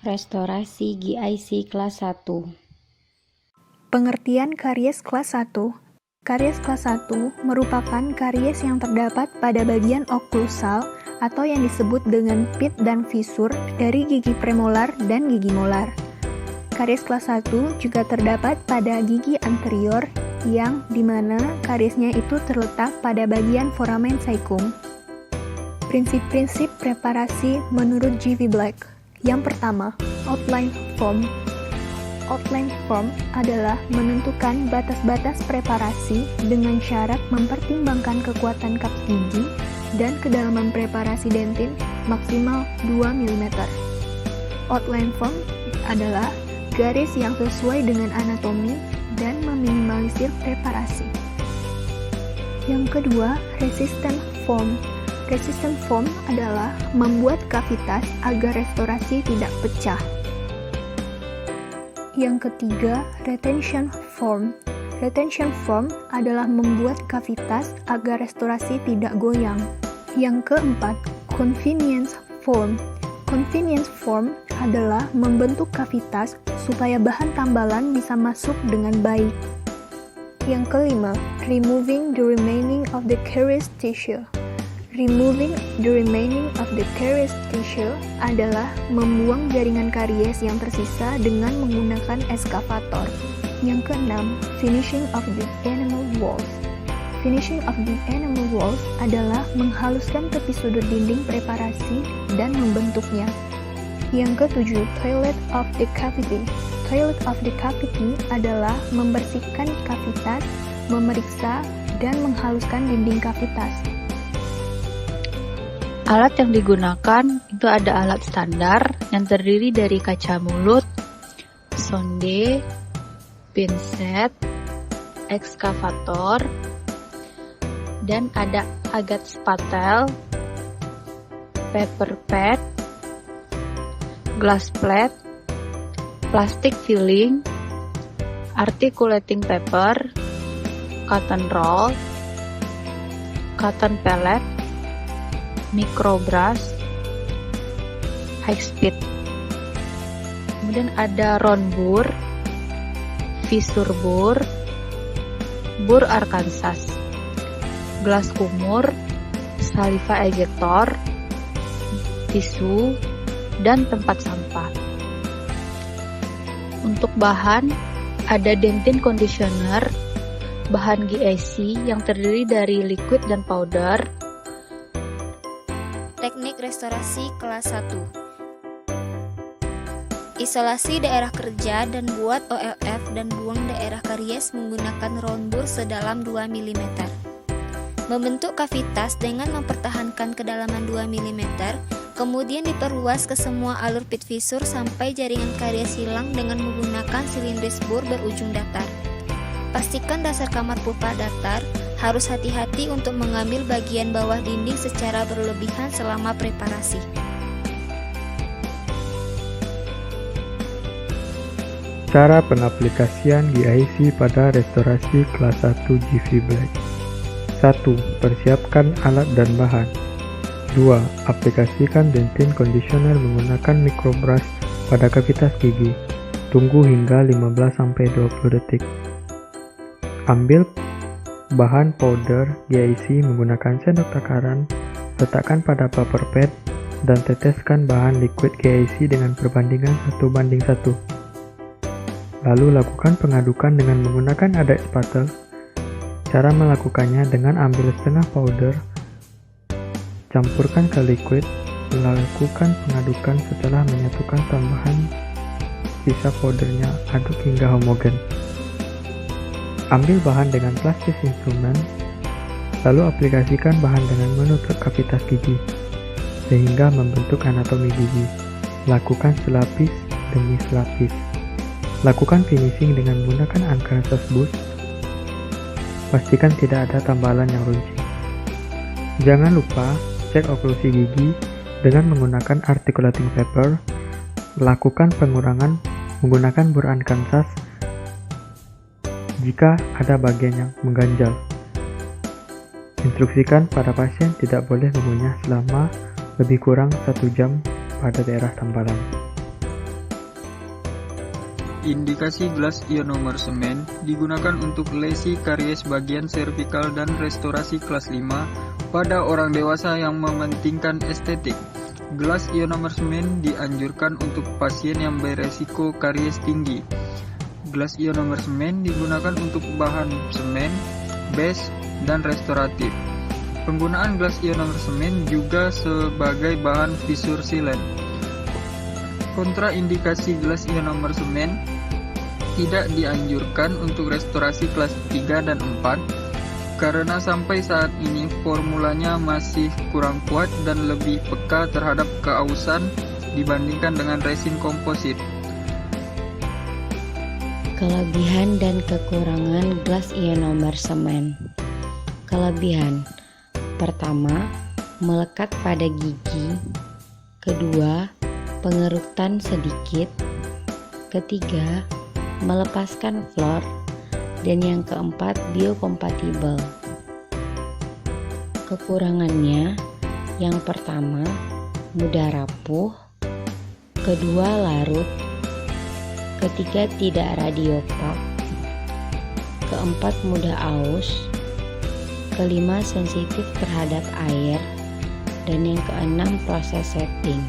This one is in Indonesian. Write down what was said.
Restorasi GIC kelas 1. Pengertian karies kelas 1. Karies kelas 1 merupakan karies yang terdapat pada bagian oklusal atau yang disebut dengan pit dan fisur dari gigi premolar dan gigi molar. Karies kelas 1 juga terdapat pada gigi anterior yang dimana kariesnya itu terletak pada bagian foramen caecum. Prinsip-prinsip preparasi menurut G.V. Black. Yang pertama, outline form. Outline form adalah menentukan batas-batas preparasi dengan syarat mempertimbangkan kekuatan kaps gigi dan kedalaman preparasi dentin maksimal 2 mm. Outline form adalah garis yang sesuai dengan anatomi dan meminimalisir preparasi. Yang kedua, resistant form. Resistant form adalah membuat kavitas agar restorasi tidak pecah. Yang ketiga, retention form. Retention form adalah membuat kavitas agar restorasi tidak goyang. Yang keempat, convenience form. Convenience form adalah membentuk kavitas supaya bahan tambalan bisa masuk dengan baik. Yang kelima, removing the remaining of the caries tissue. Removing the remaining of the caries tissue adalah membuang jaringan karies yang tersisa dengan menggunakan eskavator. Yang keenam, finishing of the enamel walls. Finishing of the enamel walls adalah menghaluskan tepi sudut dinding preparasi dan membentuknya. Yang ketujuh, toilet of the cavity. Toilet of the cavity adalah membersihkan kavitas, memeriksa, dan menghaluskan dinding kavitas. Alat yang digunakan itu ada alat standar yang terdiri dari kaca mulut, sonde, pinset, ekskavator, dan ada agat spatel, paper pad, glass plate, plastic filling, articulating paper, cotton roll, cotton pellet, microbrush, high speed. Kemudian ada round bur, fissure bur, bur Arkansas, gelas kumur, saliva ejector, tisu, dan tempat sampah. Untuk bahan, ada dentin conditioner, bahan GIC yang terdiri dari liquid dan powder. Teknik restorasi kelas 1. Isolasi daerah kerja dan buat OLF dan buang daerah karies menggunakan round bur sedalam 2 mm. Membentuk kavitas dengan mempertahankan kedalaman 2 mm, kemudian diperluas ke semua alur pit fissure sampai jaringan karies hilang dengan menggunakan silindris bur berujung datar. Pastikan dasar kamar pupa datar. Harus hati-hati untuk mengambil bagian bawah dinding secara berlebihan selama preparasi. Cara pengaplikasian GIC pada restorasi kelas 1 G.V. Black. 1. Persiapkan alat dan bahan. 2. Aplikasikan dentin conditioner menggunakan microbrush pada kavitas gigi. Tunggu hingga 15-20 detik. Ambil bahan powder GIC menggunakan sendok takaran, letakkan pada paper pad, dan teteskan bahan liquid GIC dengan perbandingan 1:1. Lalu lakukan pengadukan dengan menggunakan adat spatel. Cara melakukannya dengan ambil setengah powder, campurkan ke liquid, lakukan pengadukan setelah menyatukan tambahan sisa powdernya, aduk hingga homogen. Ambil bahan dengan plastis instrumen, lalu aplikasikan bahan dengan menutup kavitas gigi, sehingga membentuk anatomi gigi. Lakukan selapis demi selapis. Lakukan finishing dengan menggunakan Arkansas boost. Pastikan tidak ada tambalan yang runcing. Jangan lupa cek oklusi gigi dengan menggunakan articulating paper. Lakukan pengurangan menggunakan bur Arkansas jika ada bagian yang mengganjal. Instruksikan pada pasien tidak boleh mengunyah selama lebih kurang 1 jam pada daerah tambalan. Indikasi gelas ionomer semen digunakan untuk lesi karies bagian servikal dan restorasi kelas 5 pada orang dewasa yang mementingkan estetik. Gelas ionomer semen dianjurkan untuk pasien yang beresiko karies tinggi. Gelas ionomer semen digunakan untuk bahan semen, base, dan restoratif. Penggunaan gelas ionomer semen juga sebagai bahan visur silen. Kontraindikasi gelas ionomer semen tidak dianjurkan untuk restorasi kelas 3 dan 4 karena sampai saat ini formulanya masih kurang kuat dan lebih peka terhadap keausan dibandingkan dengan resin komposit. Kelebihan dan kekurangan gelas ionomer semen. Kelebihan: pertama, melekat pada gigi. Kedua, pengerutan sedikit. Ketiga, melepaskan fluor. Dan yang keempat, biokompatibel. Kekurangannya, yang pertama, mudah rapuh. Kedua, larut. Ketiga, tidak radiopak. Keempat, mudah aus. Kelima, sensitif terhadap air. Dan yang keenam, proses setting.